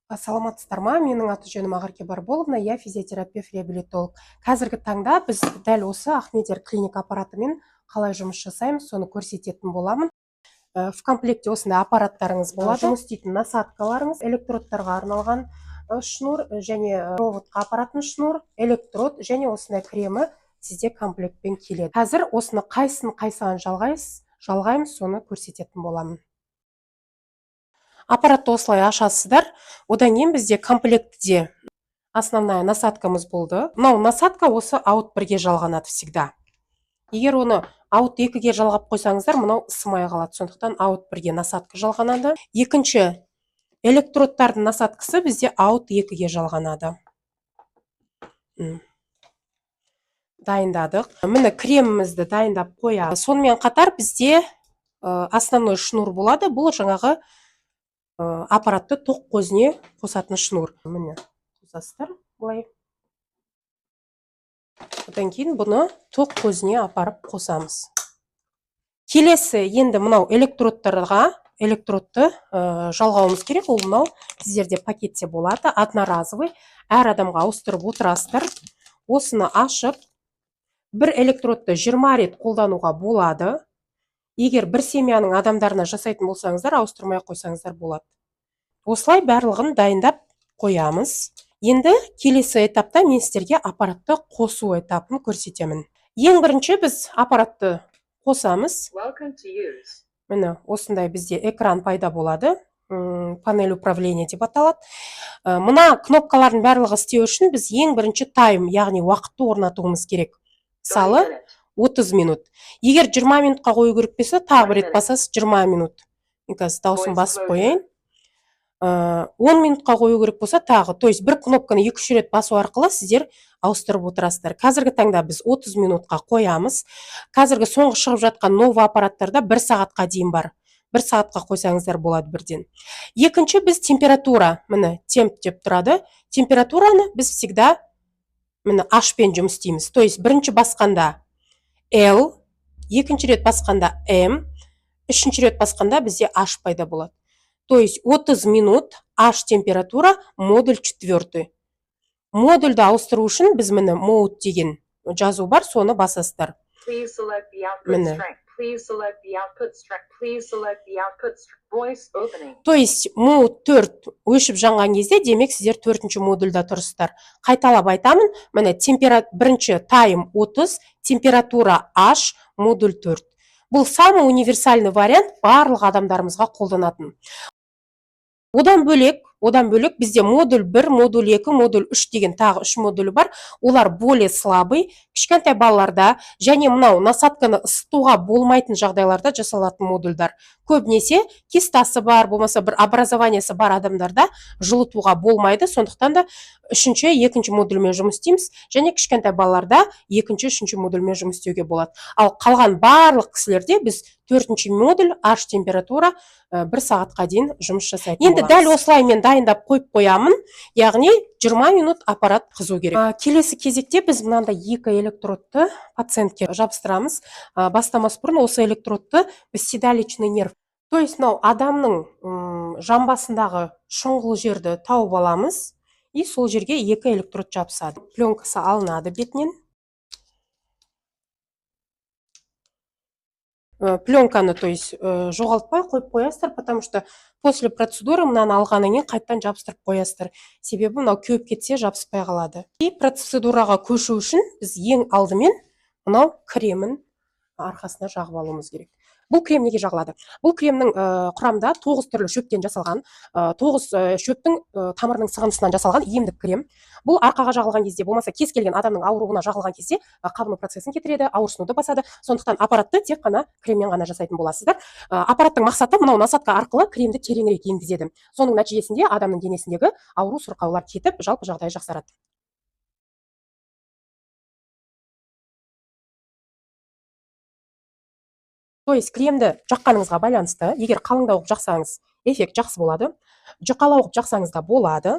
Саламатсыздар ма? Менің аты жөнім Ақерке Барболовна, я физиотерапевт, реабилитолог. Қазіргі таңда біз дәл осы Ахмедер клиник аппаратымен қалай жұмыс жасаймыз, соны көрсететін боламын. В комплекте осындай аппараттарыңыз болады. Жұмыс істейтін насадкаларыңыз, электродтарға арналған шнур және проводқа апаратын шнур, электрод және осындай кремі сізде комплектпен келеді. Қазір осыны қайсыған жалғаймыз, соны көрсететін боламын. Аппаратты осылай ашасыздар. Одан кейін бізде комплектіде основная насадкамыз болды. Мынау насадка осы аут 1-ге жалғанады всегда. Егер оны аут 2-ге жалғап қойсаңыздар, мынау ысымай қалады. Сондықтан аут 1-ге насадка жалғанады. Екінші электродтардың насадкасы бізде аут 2-ге жалғанады. Дайындадық. Міне кремімізді дайындап қоямыз. Сонымен қатар бізде основной шнур болады. Бұл жаңағы аппаратты тоқ көзіне қосатын шнур. Міне қосасыздар былай. Одан кейін бұны тоқ көзіне апарып қосамыз. Келесі енді мынау электродты жалғауымыз керек. Ол мынау сіздерде пакетте болады. Одноразовый. Әр адамға ауыстырып отырасыздар. Осыны ашып, бір электродты 20 рет қолдануға болады. Егер бір семьяның адамдарына жасайтын болсаңыздар, ауыстырмай қойсаңыздар болады. Осылай барлығын дайындап қоямыз. Енді келесі этапта мен сіздерге аппаратты қосу этапын көрсетемін. Ең бірінші біз аппаратты қосамыз. Міне осындай бізде экран пайда болады. Панель управления деп аталады. Мына кнопкалардың барлығы істеу үшін біз ең бірінші тайм, яғни уақытты орнатуымыз керек. Мысалы 30 минут. Егер 20 минутқа қою керек болса, тағы бір рет басасыз 20 минут. Қазір дауысын басып қояйын. 10 минутқа қою керек болса тағы. То есть бір кнопканы 2-3 рет басу арқылы сіздер ауыстырып отырасыздар. Қазіргі таңда біз 30 минутқа қоямыз. Қазіргі соңғы шығып жатқан новый аппараттарда 1 сағатқа дейін бар. 1 сағатқа қойсаңыздар болады бірден. Екінші біз температура, міне темп деп тұрады. Температураны біз всегда міне H-пен жұмыс істейміз. То есть бірінші басқанда L, екінші рет басқанда M, үшінші рет басқанда бізде H пайда болады. То есть 30 минут H температура, модуль 4. Модульді ауыстыру үшін біз міне mode деген жазу бар, соны басасыздар. Міне. То есть mode 4 өшіп жанған кезде, демек сіздер 4-ші модульда тұрсыздар. Қайталап айтамын, міне бірінші тайм 30, температура H, модуль 4. Бұл самый универсальный вариант барлық адамдарымызға қолданатын. Одан бөлек бізде модуль 1, модуль 2, модуль 3 деген тағы 3 модулі бар. Олар более слабый, кішкентай балаларда және мынау насадканы ысытуға болмайтын жағдайларда жасалатын модульдар. Көбінесе кистасы бар, болмаса бір образованиясы бар адамдарда жылытуға болмайды. Сондықтан да 3-ші, 2-ші модульмен жұмыс істейміз, және кішкентай балаларда 2-ші, 3-ші модульмен жұмыс істеуге болады. Ал қалған барлық кісілерде біз 4-ші модуль H температура 1 сағатқа дейін жұмыс жасайтын боламыз. Енді дәл осылай мен дайындап қойып қоямын, яғни 20 минут аппарат қызу керек. Келесі кезекте біз мынандай 2 электродты пациентке жабыстырамыз. Бастамас бұрын осы электродты біз седалищный нерв. То есть адамның жамбасындағы шұңғыл жерді тауып аламыз, и сол жерге 2 электрод жабысады. Пленкасы алынады бетінен. Пленканы, то есть жоғалтпай қойып қоясыздар, потому что после процедуры мынаны алғаннан кейін қайттан жабыстырып қоясыздар. Себебі мынау кеуіп кетсе жабыспай қалады. И процедураға көшу үшін біз ең алдымен мынау кремін арқасына жағып алуымыз керек. Бұл крем неге жағылады? Бұл кремнің құрамында 9 түрлі шөптен жасалған, 9 шөптің тамырының сығындысынан жасалған емдік крем. Бұл арқаға жағылған кезде, болмаса кез келген адамның ауруына жағылған кезде қабыну процесін кетіреді, ауырсынуды басады. Сондықтан аппаратты тек қана креммен ғана жасайтын боласыздар. Аппараттың мақсаты мынау насадка арқылы кремді тереңірек енгізеді. Соның нәтижесінде адамның денесіндегі ауру сырқаулар кетіп, жалпы жағдайы жақсарады. То есть кремді жаққаныңызға байланысты, егер қалыңдау қылып жақсаңыз, эффект жақсы болады. Жұқалау қылып жақсаңыз да болады.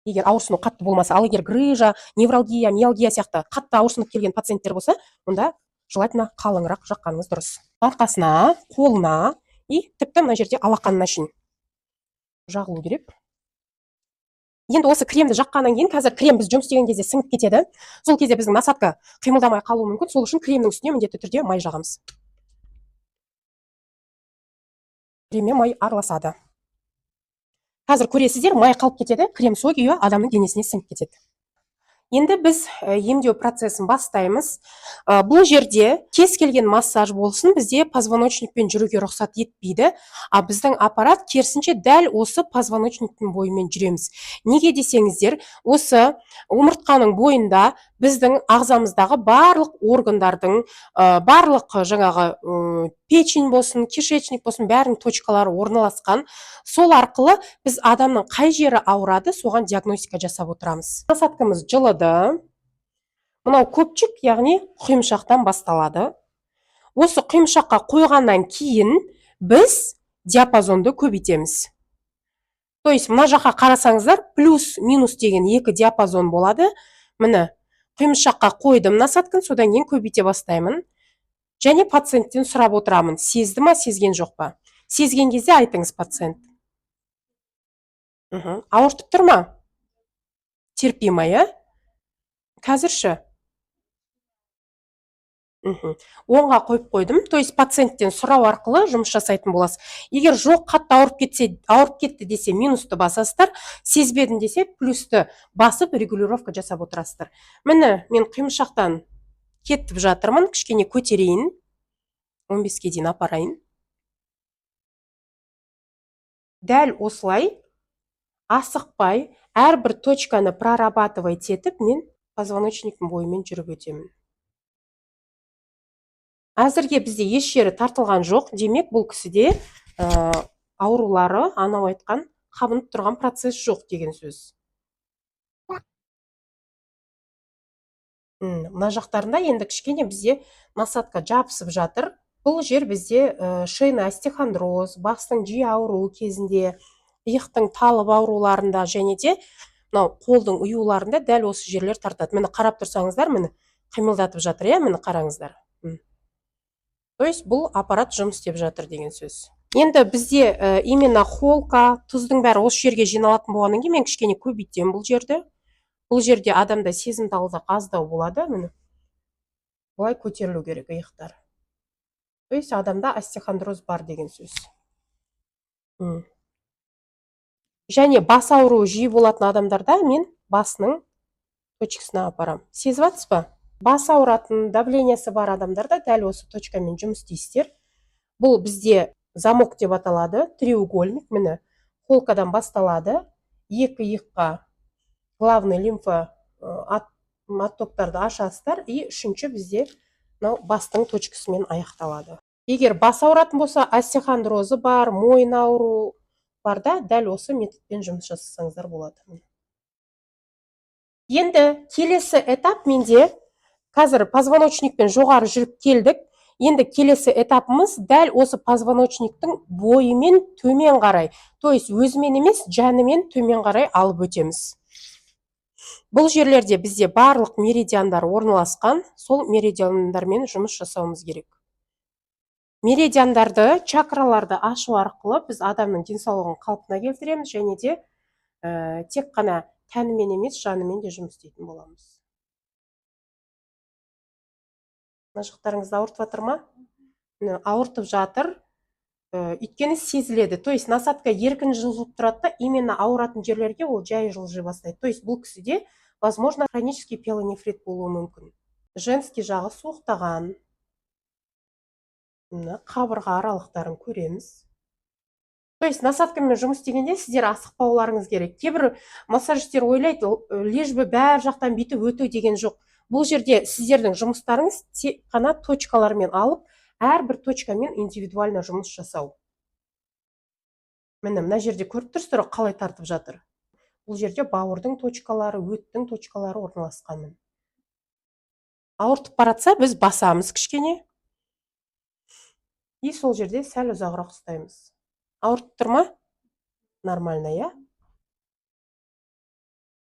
Егер ауырсыну қатты болмаса, ал егер грыжа, невралгия, миалгия сияқты қатты ауырсынып келген пациенттер болса, онда желательно қалыңырақ жаққаныңыз дұрыс. Арқасына, қолына и тіпті мына жерде алақанына шейін жағылу керек. Енді осы кремді жаққаннан кейін қазір крем біз жұмыс істеген кезде сіңіп кетеді. Сол кезде біздің насадка қимылдамай қалуы мүмкін. Сол үшін кремнің үстіне міндетті түрде май жағамыз. Креммен май араласады. Қазір көресіздер, май қалып кетеді, крем сол күйі адамның денесіне сіңіп кетеді. Енді біз емдеу процесін бастаймыз. Бұл жерде кез келген массаж болсын, бізде позвоночникпен жүруге рұқсат етпейді, а біздің аппарат керісінше дәл осы позвоночниктің бойымен жүреміз. Неге десеңіздер, осы омыртқаның бойында біздің ағзамыздағы барлық органдардың, барлық жаңағы печень болсын, кишечник болсын, бәрінің точкалары орналасқан. Сол арқылы біз адамның қай жері ауырады, соған диагностика жасап отырамыз. Насадкамыз жылыды. Мынау көпчік, яғни құйымшақтан басталады. Осы құйымшаққа қойғаннан кейін біз диапазонды көбейтеміз. То есть мына жаққа қарасаңыздар, плюс-минус деген екі диапазон болады. Міне, құйымшаққа қойдым насадканы, содан кейін көбейте бастаймын. Және пациенттен сұрап отырамын, сезді ма, сезген жоқ па? Сезген кезде айтыңыз, пациент. Ауыртып тұр ма? Терпей ма, иә? Қазірші? Оңға қойып қойдым. То есть пациенттен сұрау арқылы жұмыс жасайтын боласыз. Егер жоқ, қатты ауырып кетті десе, минусты басасыздар, сезбедім десе, плюсты басып регулировка жасап отырасыздар. Міне, мен құйымшақтан кетіп жатырмын, кішкене көтерейін. 15-ке дейін апарайын. Дәл осылай асықпай, әрбір точканы прорабатывать етіп, мен позвоночниктің бойымен жүріп өтемін. Әзірге бізде еш жері тартылған жоқ. Демек, бұл кісіде аурулары, анау айтқан, қабынып тұрған процесс жоқ деген сөз. Мына жақтарында енді кішкене бізде насадка жабысып жатыр. Бұл жер бізде шейный остеохондроз, бастың жиі ауруы кезінде, иықтың талып ауруларында және де мынау қолдың ұюларында дәл осы жерлер тартады. Міне қарап тұрсаңыздар, міне қимылдатып жатыр, иә, міне қараңыздар. То есть бұл аппарат жұмыс істеп жатыр деген сөз. Енді бізде именно холка, тұздың бәрі осы жерге жиналатын болғаннан кейін мен кішкене көбейтем бұл жерді. Бұл жерде адамда сезімталдық аздау болады, міне. Бұлай көтерілу керек иықтар. То есть адамда остеохондроз бар деген сөз. Және бас ауруы жиі болатын адамдарда мен басының точкасына апарам. Сезіп жатсыз ба? Бас ауыратын, давлениесі бар адамдарда дәл осы точкамен жұмыс істейсіздер. Бұл бізде замок деп аталады, треугольник, міне, холкадан басталады, екі иыққа главный лимфа оттоктарды ашасыздар, и үшінші бізде бастың точкасымен аяқталады. Егер бас ауыратын болса, остеохондрозы бар, мойын ауру барда дәл осы методпен жұмыс жасасаңыздар болады. Енді келесі этап менде қазір позвоночникпен жоғары жүріп келдік. Енді келесі этапымыз дәл осы позвоночниктің бойымен төмен қарай, то есть өзімен емес, жанымен төмен қарай алып өтеміз. Бұл жерлерде бізде барлық меридиандар орналасқан, сол меридиандармен жұмыс жасауымыз керек. Меридиандарды, чакраларды ашу арқылы біз адамның денсаулығын қалпына келтіреміз және де тек қана тәнімен емес, жанымен де жұмыс істейтін боламыз. Мына жақтарыңызды ауыртып жатыр ма? Ауыртып жатыр, өйткені сезіледі. То есть насадка еркін жылжып тұрады да, именно ауыратын жерлерге ол жай жылжи бастайды. То есть бұл кісіде, возможно, хронический пиелонефрит болуы мүмкін. Женский жағы суықтаған, қабырға аралықтарын көреміз. То есть насадкамен жұмыс істегенде сіздер асықпауларыңыз керек. Кейбір массажистер ойлайды, лишь бы бәр жақтан бүйтіп өту деген жоқ. Бұл жерде сіздердің жұмыстарыңыз тек қана точкалармен алып, әрбір точкамен индивидуально жұмыс жасау. Міне, мына жерде көріп тұрсыздар, қалай тартып жатыр. Бұл жерде бауырдың точкалары, өттің точкалары орналасқан. Ауыртып баратса, біз басамыз кішкене. И сол жерде сәл ұзағырақ ұстаймыз. Ауыртып тұр ма? Нормально, иә?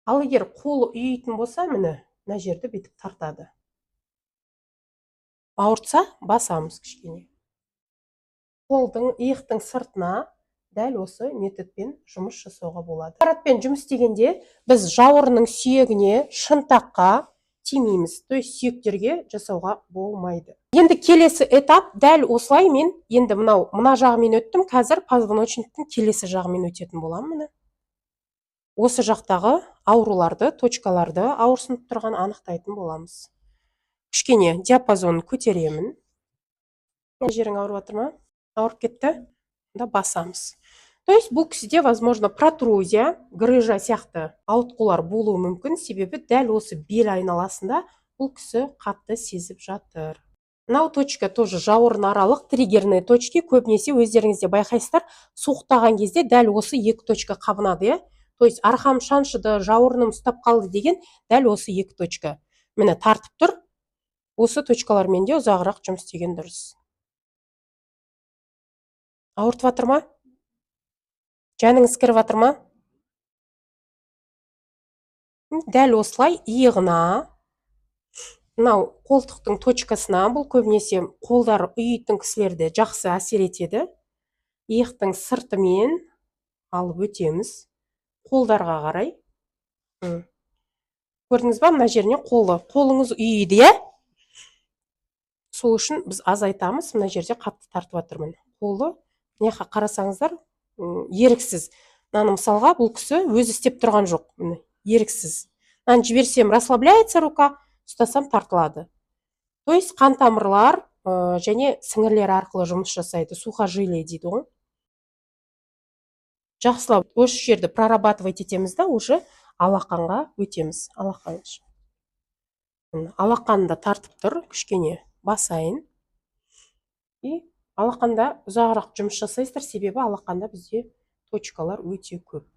Ал егер қолы үйейтін болса, міне, мына жерді бүйтіп тартады. Ауыртса, басамыз кішкене. Қолдың, иықтың сыртына дәл осы методпен жұмыс жасауға болады. Аппаратпен жұмыс істегенде біз жауырынның сүйегіне, шынтаққа тимейміз, то есть сүйектерге жасауға болмайды. Енді келесі этап дәл осылай мен енді мына жағымен өттім, қазір позвоночниктің келесі жағымен өтетін боламын. Осы жақтағы ауруларды, точкаларды ауырсынып тұрған анықтайтын боламыз. Кішкене диапазонын көтеремін. Жерің ауырып жатыр ма? Ауырып кетті? Да басамыз. То есть бұл кісіде, возможно, протрузия, грыжа сияқты ауытқулар болуы мүмкін, себебі дәл осы бел айналасында бұл кісі қатты сезіп жатыр. Мынау точка тоже жауырын аралық триггерные точки, көбінесе өздеріңізде байқайсыздар, соқтаған кезде дәл осы екі точка қабынады. То есть арқам шаншыды, жауырыным ұстап қалды деген дәл осы екі точка. Міне тартып тұр. Осы точкалармен де ұзағырақ жұмыс істеген дұрыс. Ауыртып жатыр ма? Жаныңыз кіріп жатыр ма? Дәл осылай иығына, мынау қолтықтың точкасына, бұл көбінесе қолдар ұйитын кісілерде жақсы әсер етеді. Иықтың сыртымен алып өтеміз. Қолдарға қарай. Көрдіңіз ба, мына жеріне қолыңыз үйиді, сол үшін біз азайтамыз. Мына жерде қатты тартып жатырмын. Қолы, неқа қарасаңыздар, еріксіз. Мынаны мысалға бұл кісі өзі істеп тұрған жоқ, еріксіз. Мынаны жіберсем расслабляется рука, ұстасам тартылады. То есть қан тамырлар және сіңірлер арқылы жұмыс жасайды, сухожилие дейді ғой. Жақсылап осы жерді прорабатывать етеміз да, уже алақанға өтеміз. Алақанды тартып тұр, кішкене басайын. И алақанда ұзағырақ жұмыс жасайсыздар, себебі алақанда бізде точкалар өте көп.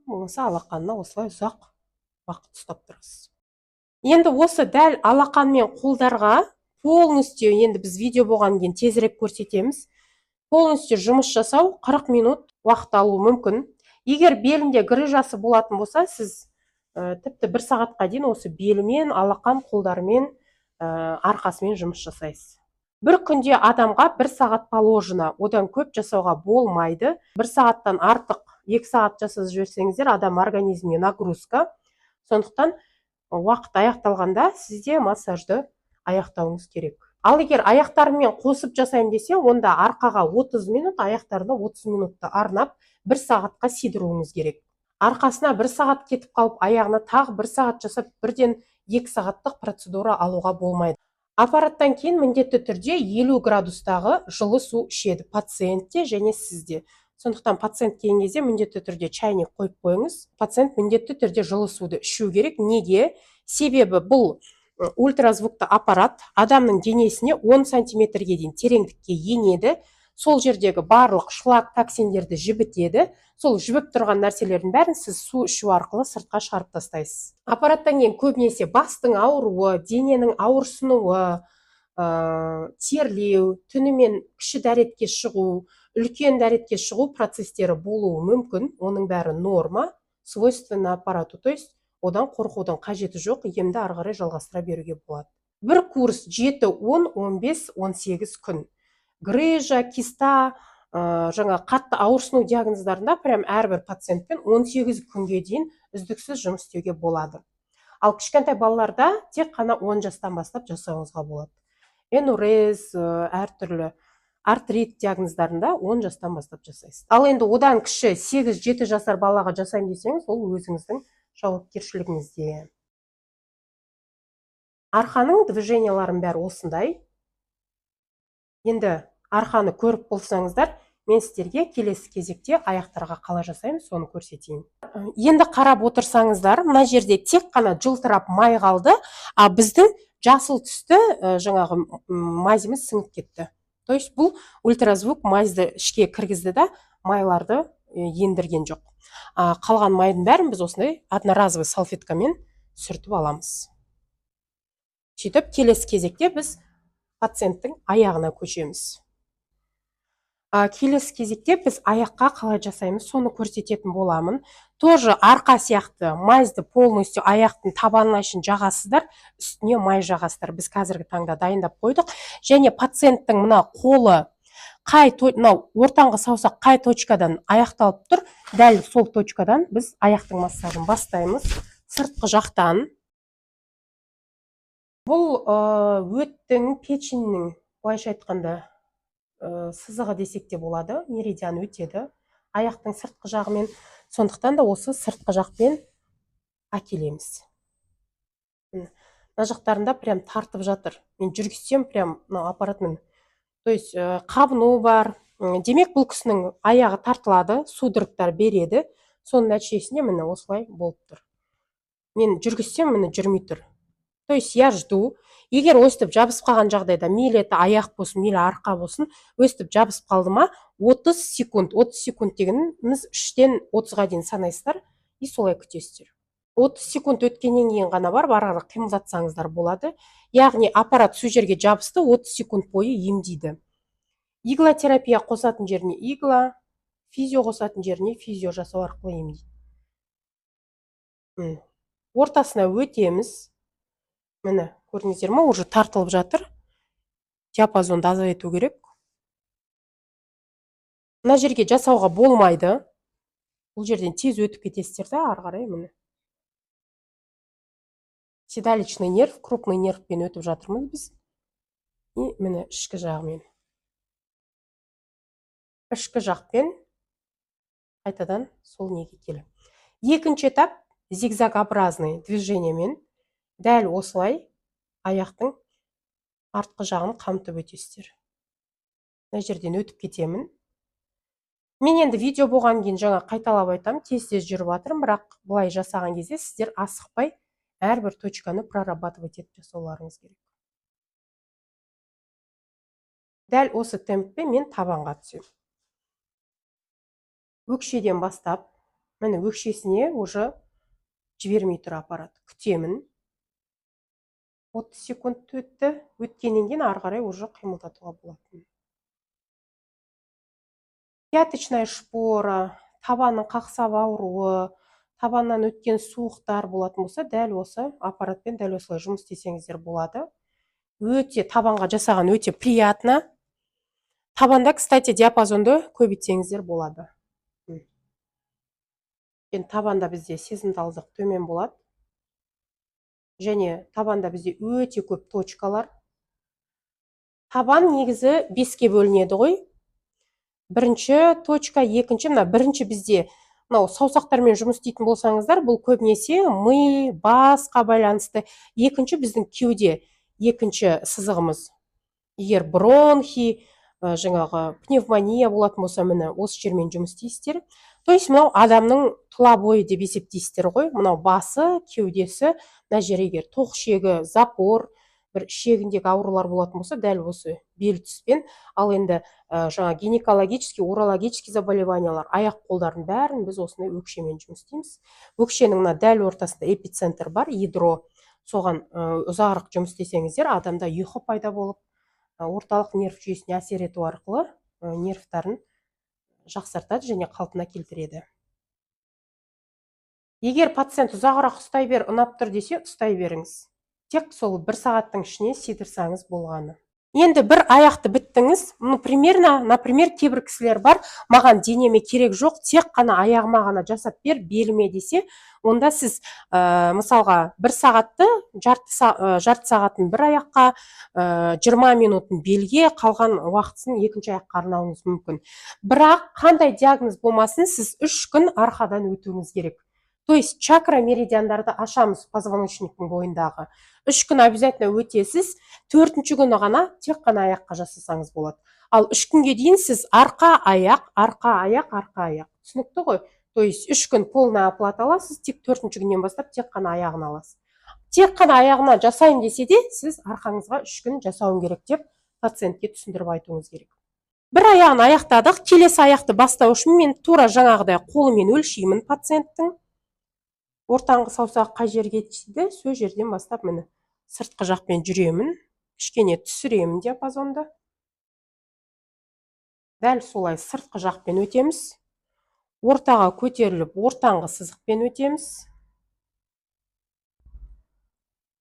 Болмаса алақанына осылай ұзақ уақыт ұстап тұрасыз. Енді осы дәл алақан мен қолдарға полностью, енді біз видео болған кейін тезірек көрсетеміз. Полностью жұмыс жасау 40 минут уақыт алуы мүмкін. Егер белінде грыжасы болатын болса, сіз тіпті 1 сағатқа дейін осы белімен, алақан, қолдармен, арқасымен жұмыс жасайсыз. Бір күнде адамға 1 сағат положено, одан көп жасауға болмайды. 1 сағаттан артық 2 сағат жасап жіберсеңіздер, адам организміне нагрузка. Сондықтан уақыт аяқталғанда сізде массажды аяқтауыңыз керек. Ал егер аяқтарымен қосып жасайын десе, онда арқаға 30 минут, аяқтарына 30 минутты арнап 1 сағатқа сидыруыңыз керек. Арқасына 1 сағат кетіп қалып, аяғына тағы 1 сағат жасап, бірден 2 сағаттық процедура алуға болмайды. Аппараттан кейін міндетті түрде 50 градустағы жылы су ішеді пациентте және сізде. Сондықтан пациент келген кезде міндетті түрде чайник қойып қойыңыз. Пациент міндетті түрде жылы суды ішу керек. Неге? Себебі бұл ультразвукты аппарат адамның денесіне 10 сантиметрге дейін тереңдікке енеді. Сол жердегі барлық шлак, токсиндерді жібітеді. Сол жібіп тұрған нәрселердің бәрін сіз су ішу арқылы сыртқа шығарып тастайсыз. Аппараттан кейін көбінесе бастың ауруы, дененің ауырсынуы, терлеу, түнімен кіші дәретке шығу, үлкен дәретке шығу процестері болуы мүмкін. Оның бәрі норма, свойственно аппарату. То есть одан қорқудың қажеті жоқ, емді ары қарай жалғастыра беруге болады. Бір курс 7, 10, 15, 18 күн. Грыжа, киста, жаңа қатты ауырсыну диагноздарында прям әрбір пациентпен 18 күнге дейін үздіксіз жұмыс істеуге болады. Ал кішкентай балаларда тек қана 10 жастан бастап жасауыңызға болады. Энурез, әртүрлі артрит диагноздарында 10 жастан бастап жасайсыз. Ал енді одан кіші 8-7 жасар балаға жасайын десеңіз, ол өзіңіздің жауапкершілігіңізде. Арқаның движенияларын бәрі осындай. Енді арқаны көріп болсаңыздар, мен сіздерге келесі кезекте аяқтарға қалай жасаймын, соны көрсетейін. Енді қарап отырсаңыздар, мына жерде тек қана жылтырап май қалды, а біздің жасыл түсті жаңағы мазіміз сіңіп кетті. То есть бұл ультразвук мазьды ішке кіргізді да, майларды ендірген жоқ. Қалған майдың бәрін біз осындай одноразовый салфеткамен сүртіп аламыз. Сөйтіп келесі кезекте біз пациенттің аяғына көшеміз. Келесі кезекте біз аяққа қалай жасаймыз, соны көрсететін боламын. Тоже арқа сияқты мазьды полностью аяқтың табанына шейін жағасыздар, үстіне май жағасыздар. Біз қазіргі таңда дайындап қойдық. Және пациенттің мына қолы мынау ортаңғы саусақ қай точкадан аяқталып тұр, дәл сол точкадан біз аяқтың массажын бастаймыз. Сыртқы жақтан. Бұл өттің, печеннің, былайша айтқанда, сызығы десек те болады, меридиан өтеді. Аяқтың сыртқы жағымен, сондықтан да осы сыртқы жақпен әкелеміз. Мына жақтарында прям тартып жатыр. Мен жүргізсем прям аппаратмен. То есть қабыну бар. Демек бұл кісінің аяғы тартылады, судырықтар береді. Соның нәтижесінде міне осылай болып тұр. Мен жүргізсем міне жүрмей тұр. То есть я жду. Егер өстіп жабысып қалған жағдайда, мейлі аяқ болсын, мейлі арқа болсын, өстіп жабысып қалды ма, 30 секунд. 30 секунд дегеніміз 3-тен 30-ға дейін санайсыздар и солай күтесіздер. 30 секунд өткеннен кейін ғана барып ары қимылдатсаңыздар болады. Яғни аппарат сол жерге жабысты, 30 секунд бойы емдейді. Иглотерапия қосатын жеріне игла, физио қосатын жеріне физио жасау арқылы емдейді. Ортасына өтеміз. Міне, көрдіңіздер ме, уже тартылып жатыр. Диапазонды азайту керек. Мына жерге жасауға болмайды. Бұл жерден тез өтіп кетесіздер да, ары қарай міне. Седалищный нерв, крупный нервпен өтіп жатырмыз біз. И міне ішкі жағымен. Ішкі жақпен қайтадан сол неге келіп. Екінші этап зигзагообразный движениемен дәл осылай аяқтың артқы жағын қамтып өтесіздер. Мына жерден өтіп кетемін. Мен енді видео болған кейін жаңа қайталап айтам, тез-тез жүріп жатырмын, бірақ бұлай жасаған кезде сіздер асықпай әрбір точканы прорабатывать етіп жасауларыңыз керек. Дәл осы темппен мен табанға түсемін. Өкшеден бастап, міне өкшесіне уже жібермей тұр аппарат. Күтемін. 30 секунд өтті. Өткеннен кейін ары қарай уже қимылдатуға болады. Пяточная шпора, табанның қақсап ауруы, табаннан өткен суықтар болатын болса, дәл осы аппаратпен дәл осылай жұмыс істесеңіздер болады. Өте табанға жасаған өте приятно. Табанда, кстати, диапазонды көбейтсеңіздер болады. Табанда бізде сезімталдық төмен болады. Және табанда бізде өте көп точкалар. Табан негізі 5-ке бөлінеді ғой. Бірінші точка, екінші, бірінші бізде саусақтармен жұмыс істейтін болсаңыздар, бұл көбінесе ми, басқа байланысты. Екінші біздің кеуде, екінші сызығымыз. Егер бронхи, жаңағы пневмония болатын болса, міне осы жермен жұмыс істейсіздер. То есть мынау адамның тұла бойы деп есептейсіздер ғой. Мынау басы, кеудесі, мына жер егер тоқ ішегі, запор, бір ішегіндегі аурулар болатын болса, дәл осы бел түспен. Ал енді жаңа гинекологический, урологический заболеваниялар, аяқ қолдардың бәрін біз осындай өкшемен жұмыс істейміз. Өкшенің дәл ортасында эпицентр бар, ядро. Соған ұзағырақ жұмыс істесеңіздер, адамда ұйқы пайда болып, орталық нерв жүйесіне әсер ету арқылы нервтарын жақсартады және қалпына келтіреді. Егер пациент ұзағырақ ұстай бер, ұнап тұр десе, ұстай беріңіз. Тек сол 1 сағаттың ішіне сидірсаңыз болғаны. Енді бір аяқты біттіңіз. Например, кейбір кісілер бар, маған денеме керек жоқ, тек қана аяғыма ғана жасап бер, беліме десе, онда сіз мысалға 1 сағатты, жарты сағатын бір аяққа, 20 минутын белге, қалған уақытсын екінші аяққа арнауыңыз мүмкін. Бірақ қандай диагноз болмасын, сіз 3 күн арқадан өтуіңіз керек. То есть чакра меридиандарды ашамыз позвоночниктің бойындағы. 3 күн обязательно өтесіз, 4-ші күні ғана тек қана аяққа жасасаңыз болады. Ал 3 күнге дейін сіз арқа аяқ, арқа аяқ, арқа аяқ. Түсінікті ғой? То есть 3 күн полная оплата аласыз, тек 4-ші күннен бастап тек қана аяғын аласыз. Тек қана аяғына жасайын десе де, сіз арқаңызға 3 күн жасауын керек деп пациентке түсіндіріп айтуыңыз керек. Бір аяғын аяқтадық, келесі аяқты бастау үшін мен тура жаңағыдай қолымен өлшеймін пациенттің. Ортаңғы саусақ қай жерге тиді, сол жерден бастап міне сыртқы жақпен жүремін, кішкене түсіремін диапазонды. Дәл солай сыртқы жақпен өтеміз. Ортаға көтеріліп, ортаңғы сызықпен өтеміз.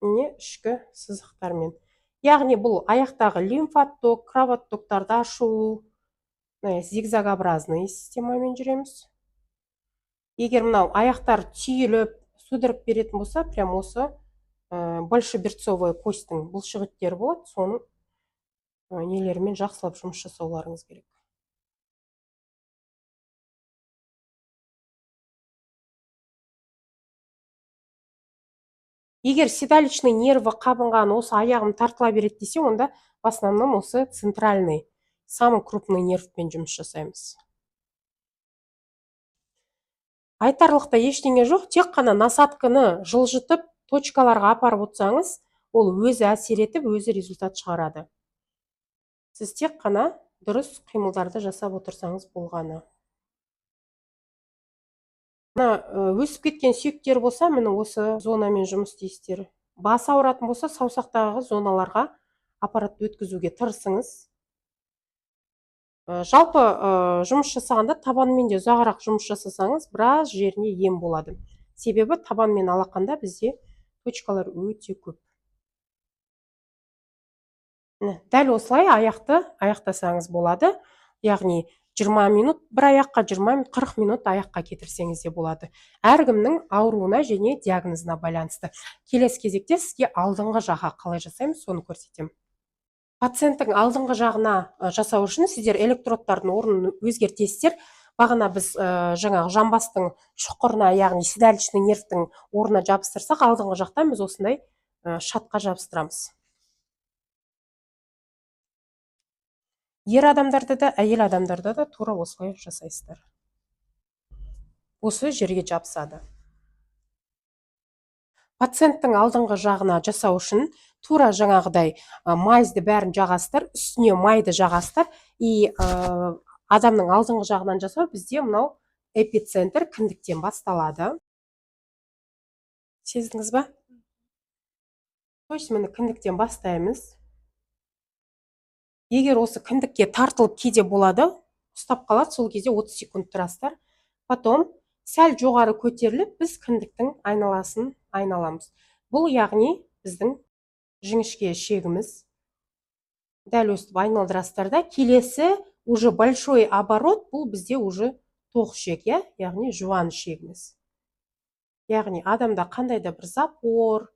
Міне ішкі сызықтармен. Яғни бұл аяқтағы лимфотток, кровоттоктарды ашу, зигзагообразный системамен жүреміз. Егер мынау аяқтар түйіліп судырып беретін болса, прям осы большеберцовая косттің бұлшықеттері болады, соның нелерімен жақсылап жұмыс жасауларыңыз керек. Егер седалищный нерві қабынған, осы аяғым тартыла береді десе, онда в основном осы центральный, самый крупный нервпен жұмыс жасаймыз. Айтарлықта ештеңе жоқ, тек қана насадканы жылжытып, точкаларға апарып отырсаңыз, ол өзі әсер етіп, өзі результат шығарады. Сіз тек қана дұрыс қимылдарды жасап отырсаңыз болғаны. Өсіп кеткен сүйектер болса, міне осы зонамен жұмыс істейсіздер. Бас ауыратын болса, саусақтағы зоналарға аппаратты өткізуге тырысыңыз. Жалпы жұмыс жасағанда табанмен де ұзағырақ жұмыс жасасаңыз, біраз жеріне ем болады. Себебі табанмен алақанда бізде точкалар өте көп. Дәл осылай аяқты аяқтасаңыз болады. Яғни 20 минут бір аяққа, 20-40 минут аяққа кетірсеңіз де болады. Әркімнің ауруына және диагнозына байланысты. Келесі кезекте сізге алдыңғы жаққа қалай жасаймыз, соны көрсетемін. Пациенттің алдыңғы жағына жасау үшін сіздер электродтардың орнын өзгертесіздер. Бағана біз жаңағы жамбастың шұқырына, яғни седалищный нервтің орнына жабыстырсақ, алдыңғы жақтан біз осындай шатқа жабыстырамыз. Ер адамдарда да, әйел адамдарда да тура осылай жасайсыздар. Осы жерге жабысады. Пациенттің алдыңғы жағына жасау үшін тура жаңағыдай майзды бәрін жағастыр, үстіне майды жағастыр. И адамның алдыңғы жағынан жасау бізде мынау эпицентр кіндіктен басталады. Сездіңіз ба? То есть міне кіндіктен бастаймыз. Егер осы кіндікке тартылып кейде болады, ұстап қалады, сол кезде 30 секунд тұрасыздар. Потом сәл жоғары көтеріліп, біз кіндіктің айналасын айналамыз. Бұл яғни біздің жіңішке шегіміз. Дәл өстіп айналдырасыздар да, келесі уже большой оборот, бұл бізде уже тоқ шек, яғни жуан шегіміз. Яғни адамда қандай да бір запор,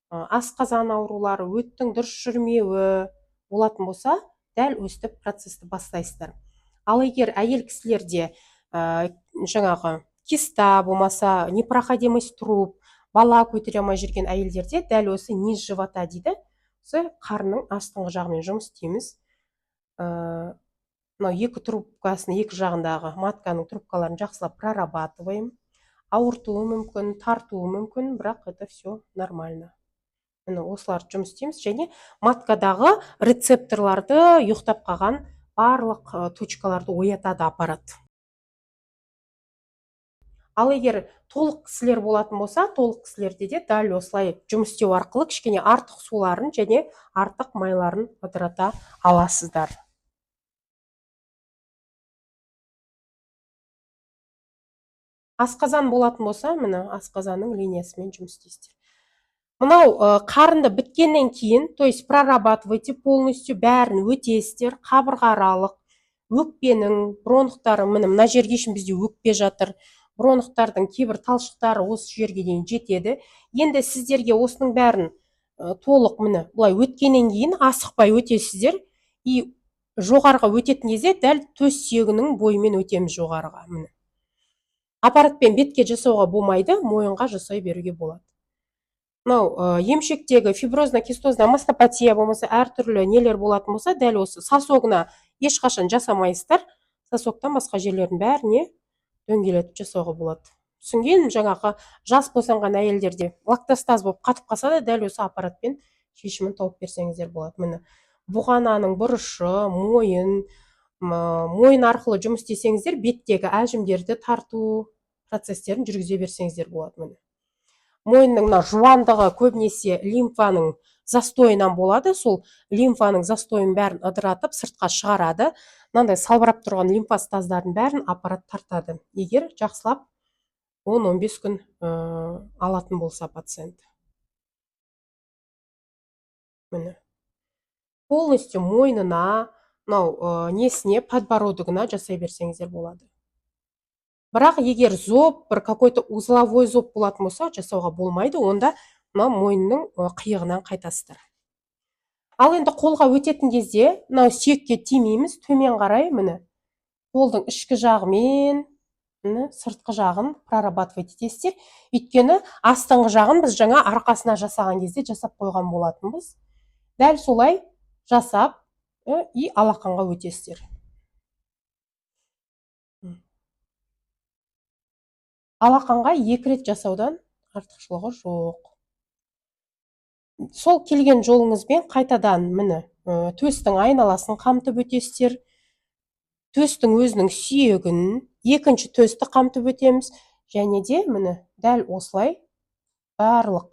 асқазан аурулары, өттің дұрыс жүрмеуі болатын болса, дәл өстіп процесті бастайсыздар. Ал егер әйел кісілерде жаңағы киста болмаса, непроходимость труб, бала көтере алмай жүрген әйелдерде дәл осы низ живота дейді, осы қарынның астыңғы жағымен жұмыс істейміз. Мынау екі трубкасын, екі жағындағы матканың трубкаларын жақсылап прорабатываем. Ауыртуы мүмкін, тартуы мүмкін, бірақ это все нормально. Міне осыларды жұмыс істейміз, және маткадағы рецепторларды, ұйықтап қалған барлық точкаларды оятады аппарат. Ал егер толық кісілер болатын болса, толық кісілерде де дәл осылай жұмыс істеу арқылы кішкене артық суларын және артық майларын ыдырата аласыздар. Асқазан болатын болса, міне асқазанның линиясымен жұмыс істейсіздер. Мынау қарынды біткеннен кейін, то есть прорабатывайте полностью, бәрін өтесіздер, қабырға аралық, өкпенің, бронхтары, мына жерге шейін бізде өкпе жатыр, бронхтардың кейбір талшықтары осы жерге дейін жетеді. Енді сіздерге осының бәрін толық міне бұлай өткеннен кейін асықпай өтесіздер, и жоғарыға өтетін кезде дәл төс сүйегінің бойымен өтеміз жоғарыға. Міне аппаратпен бетке жасауға болмайды, мойынға жасай беруге болады. Мынау емшектегі фиброзно-кистозна мастопатия болмаса, әртүрлі нелер болатын болса, дәл осы сосогына ешқашан жасамайсыздар. Сосоктан басқа жерлердің бәріне дөңгелетіп жасауға болады. Түсінген, жаңағы жас босанған әйелдерде лактостаз болып қатып қалса да, дәл осы аппаратпен шешімін тауып берсеңіздер болады. Міне бұғананың бұрышы, мойын арқылы жұмыс істесеңіздер, беттегі әжімдерді тарту процестерін жүргізе берсеңіздер болады. Міне мойынның жуандығы көбінесе лимфаның застойынан болады. Сол лимфаның застойын бәрін ыдыратып, сыртқа шығарады. Мынандай салбырап тұрған лимфостаздардың бәрін аппарат тартады. Егер жақсылап 10-15 күн алатын болса пациент. Міне полностью мойнына, мынау несіне подбородогына жасай берсеңіздер болады. Бірақ егер зоб, бір какой-то узловой зоб болатын болса, жасауға болмайды, онда мынау мойынның қиығынан қайтасыздар. Ал енді қолға өтетін кезде, мынау сүйекке тимейміз, төмен қарай, міне, қолдың ішкі жағымен, сыртқы жағын прорабатывать етесіздер. Өйткені астыңғы жағын біз жаңа арқасына жасаған кезде жасап қойған болатынбыз. Дәл солай жасап, и алақанға өтесіздер. Алақанға 2 рет жасаудан артықшылығы жоқ. Сол келген жолыңызбен қайтадан міне төстің айналасын қамтып өтесіздер. Төстің өзінің сүйегін, екінші төсті қамтып өтеміз. Және де міне дәл осылай барлық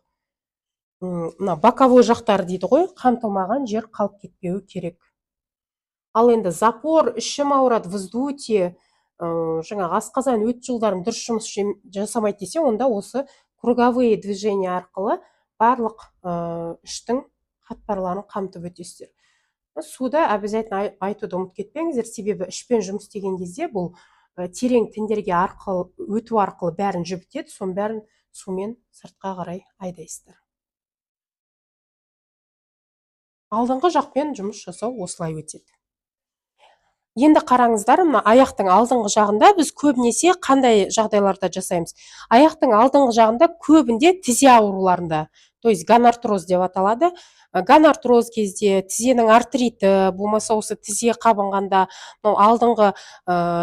мына боковой жақтары дейді ғой, қамтылмаған жер қалып кетпеуі керек. Ал енді запор, ішім ауырады, вздутие, жаңағы асқазан өт жолдарын дұрыс жұмыс жасамайды десе, онда осы круговые движения арқылы барлық іштің қатпарларын қамтып өтесіздер. Суда обязательно айтуды ұмытып кетпеңіздер, себебі ішпен жұмыс істеген кезде бұл терең тіндерге өту арқылы бәрін жібітеді, соның бәрін сумен сыртқа қарай айдайсыздар. Алдыңғы жақпен жұмыс жасау осылай өтеді. Енді қараңыздар, мына аяқтың алдыңғы жағында біз көбінесе қандай жағдайларда жасаймыз? Аяқтың алдыңғы жағында көбінде тізе ауруларында, то есть гонартроз деп аталады. Гонартроз кезде, тізенің артриті, болмаса осы тізе қабынғанда, алдыңғы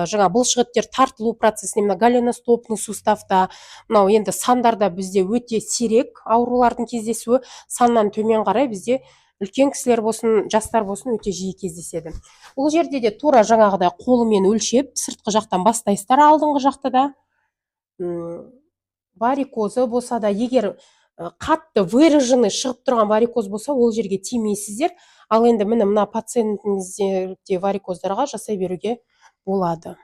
жаңа бұлшық-еттер тартылу процесіне, мына голеностопный суставта, мынау енді сандарда бізде өте сирек аурулардың кездесуі, саннан төмен қарай бізде үлкен кісілер болсын, жастар болсын, өте жиі кездеседі. Бұл жерде де тура жаңағыдай қолымен өлшеп, сыртқы жақтан бастайсыздар, алдыңғы жақты да. Варикозы болса да, егер қатты выраженный шығып тұрған варикоз болса, ол жерге тимейсіздер. Ал енді мына пациентіңізде варикоздарға жасай беруге болады.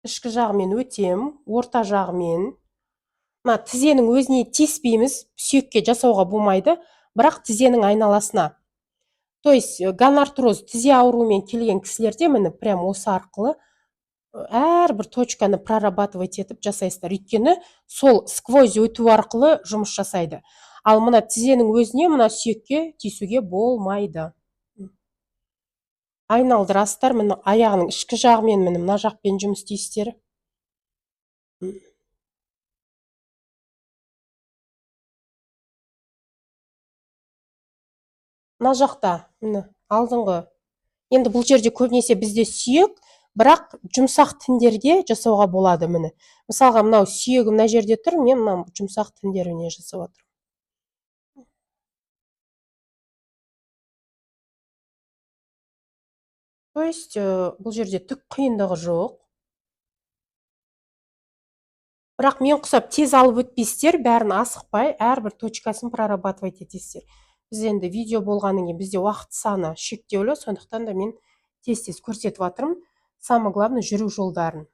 Ішкі жағымен өтем, орта жағымен. Мына тізенің өзіне теспейміз, сүйекке жасауға болмайды, бірақ тізенің айналасына. То есть гонартроз, тізе ауруымен келген кісілерде міне прям осы арқылы әрбір точканы прорабатывать етіп жасайсыздар. Өйткені сол сквозь өту арқылы жұмыс жасайды. Ал мына тізенің өзіне, мына сүйекке тиісуге болмайды. Айналдырасыздар, міне аяғының ішкі жағымен, міне мына жақпен жұмыс істейсіздер. Мына жақта, міне алдыңғы. Енді бұл жерде көбінесе бізде сүйек, бірақ жұмсақ тіндерге жасауға болады, міне. Мысалға, мынау сүйегі мына жерде тұр, мен мына жұмсақ тіндеріне жасап отырмын. То есть бұл жерде түк қиындығы жоқ. Бірақ мен құсап тез алып өтпейсіздер, бәрін асықпай, әрбір точкасын прорабатывать етесіздер. Біз енді видео болғаннан кейін бізде уақыт саны шектеулі, сондықтан да мен тез-тез көрсетіп жатырмын. Самое главное, жүру жолдарын.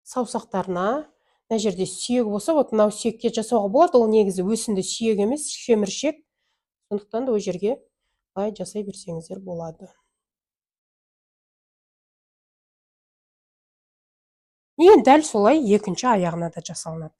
Саусақтарына, мына жерде сүйегі болса, вот мынау сүйекке жасауға болады, ол негізі өсінді сүйек емес, шеміршек. Сондықтан да ол жерге былай жасай берсеңіздер болады. Дәл солай екінші аяғына да жасалынады.